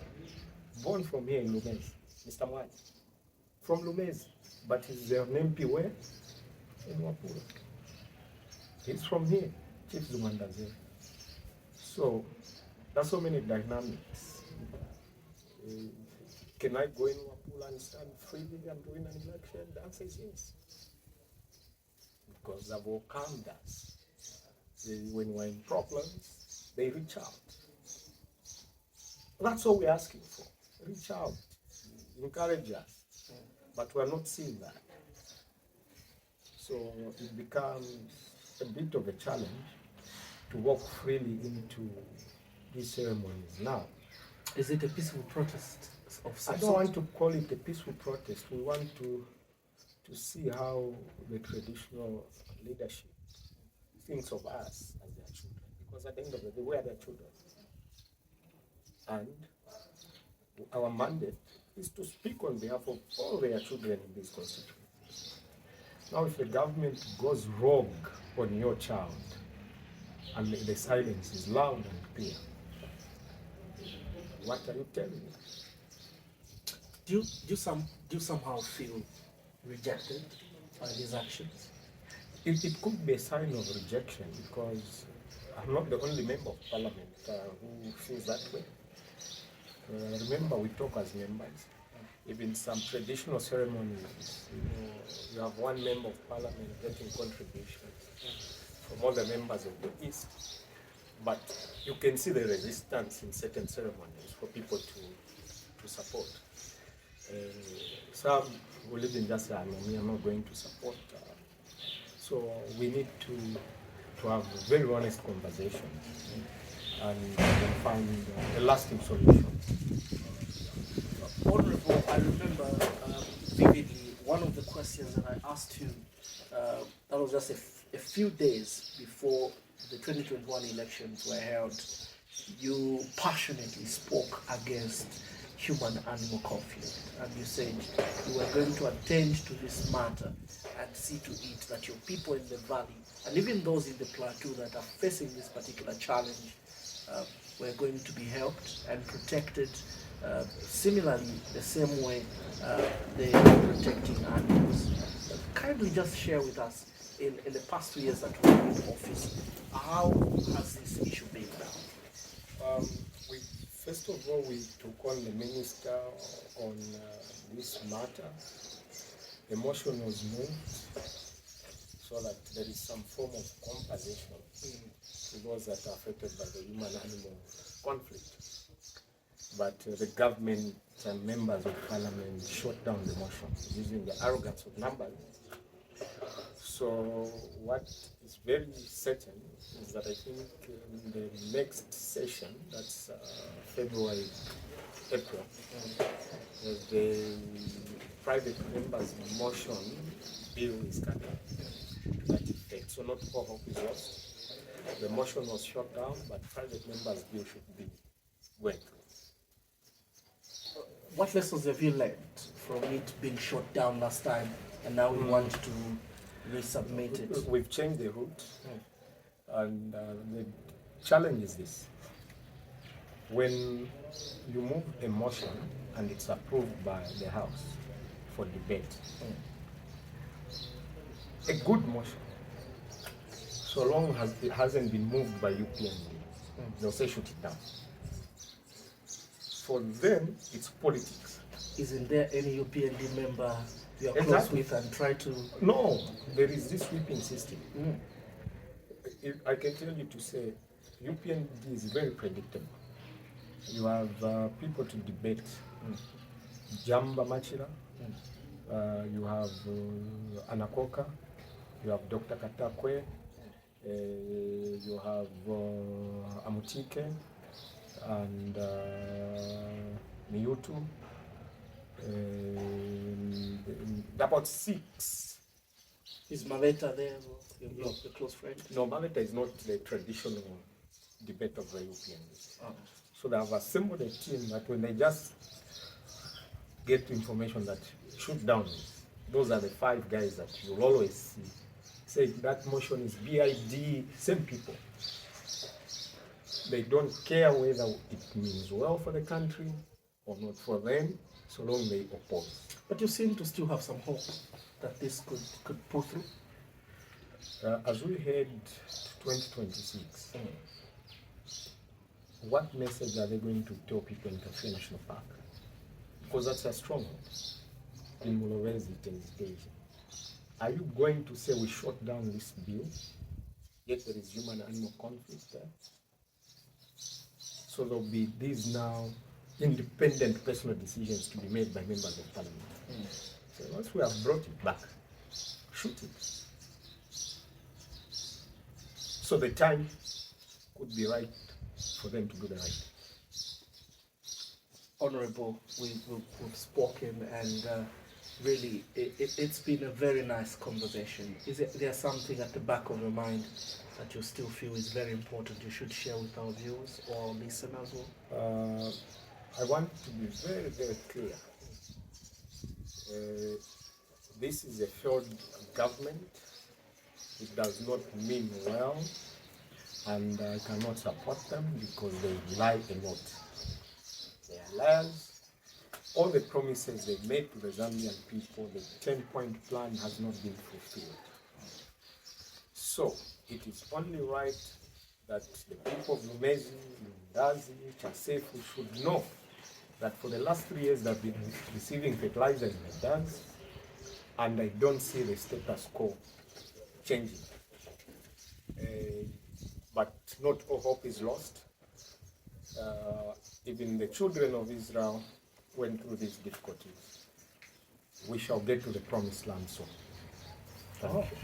born from here in Lumezi, Mr. Mwadi, from Lumezi, but he's an MP where? In Luapula. He's from here, Chief Zumandaze. So, there's so many dynamics. Can I go in Luapula and stand freely and win an election? The answer is yes. Because they've welcomed us. When we're in problems, they reach out. That's all we're asking for. Reach out, encourage us. But we're not seeing that. So it becomes a bit of a challenge to walk freely into these ceremonies now. Is it a peaceful protest of some I don't want to call it a peaceful protest. We want to see how the traditional leadership thinks of us as their children. Because at the end of the day, we are their children. And our mandate is to speak on behalf of all their children in this constituency. Now, if the government goes rogue on your child, and the silence is loud and clear, what are you telling us? Do you somehow feel rejected by these actions? It could be a sign of rejection because I'm not the only member of parliament who feels that way. Remember, we talk as members. Even some traditional ceremonies, you have one member of parliament getting contributions from all the members of the East. But you can see the resistance in certain ceremonies for people to support. Some who live in just are not going to support. So we need to have a very honest conversation and find a lasting solution. Honorable, I remember vividly one of the questions that I asked you, that was just a few days before the 2021 elections were held. You passionately spoke against human-animal conflict, and you said you were going to attend to this matter and see to it that your people in the valley, and even those in the plateau that are facing this particular challenge, were going to be helped and protected similarly the same way they are protecting animals. Kindly just share with us, in the past 2 years that we've been in office, how has this issue been now? First of all, we took on the minister on this matter. A motion was moved so that there is some form of compensation to those that are affected by the human-animal conflict. But the government and members of parliament shot down the motion using the arrogance of numbers. So what is very certain is that I think in the next session, that's February, April, the private members' motion bill is coming to that effect. So not all hope is lost. The motion was shot down, but private members' bill should be going through. What lessons have you learned from it being shot down last time, and now we want to resubmit it? We've changed the route, and the challenge is this. When you move a motion and it's approved by the House for debate, a good motion, so long as it hasn't been moved by UPND, they'll say shoot it down. For them, it's politics. Isn't there any UPND member you are close Exactly. with and try to... No, there is this whipping system. I can tell you to say, UPND is very predictable. You have people to debate. Jamba Machira, you have Anakoka, you have Dr. Katakwe, you have Amutike, and Miyutu. About 6. Is Maveta there, your close friend? No, Maveta is not the traditional debate of the UPND. Oh. So they have assembled a team that when they just get information that shoot down, those are the 5 guys that you'll always see. Say that motion is BID, same people. They don't care whether it means well for the country or not for them, so long they oppose. But you seem to still have some hope that this could pull through. As we head to 2026, what message are they going to tell people in Kafue National Park? Because that's a stronghold in Mulowezi, Tenziteji. Are you going to say we shut down this bill, yet there is human-animal conflict there? So there'll be these now independent personal decisions to be made by members of parliament. So once we have brought it back, shoot it. So the time could be right for them to do the right. Honorable, we've spoken, and really it's been a very nice conversation. Is there something at the back of your mind that you still feel is very important you should share with our viewers or listeners? I want to be very, very clear. This is a failed government. It does not mean well, and I cannot support them because they lie a lot. They are liars. All the promises they made to the Zambian people, the 10-point plan has not been fulfilled. So it is only right that the people of Lumezi, Lundazi, Chasefu should know that for the last 3 years they've been receiving fertilizer in the dams, and I don't see the status quo changing. But not all hope is lost. Even the children of Israel went through these difficulties. We shall get to the promised land soon. Thank you.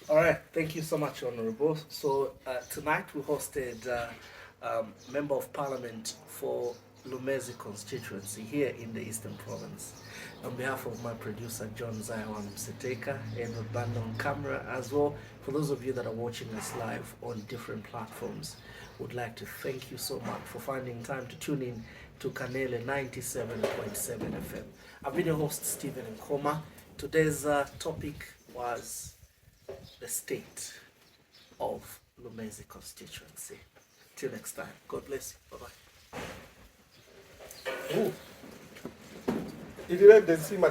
All right, thank you so much, Honorable. So tonight we hosted Member of Parliament for Lumezi Constituency here in the Eastern Province. On behalf of my producer, John Zaiwan Mseteka, and the band on camera as well, for those of you that are watching us live on different platforms, would like to thank you so much for finding time to tune in to Kanele 97.7 FM. I've been your host, Stephen Nkhoma. Today's topic was the state of Lumezi Constituency. Till next time, God bless you. Bye-bye. If you like the see my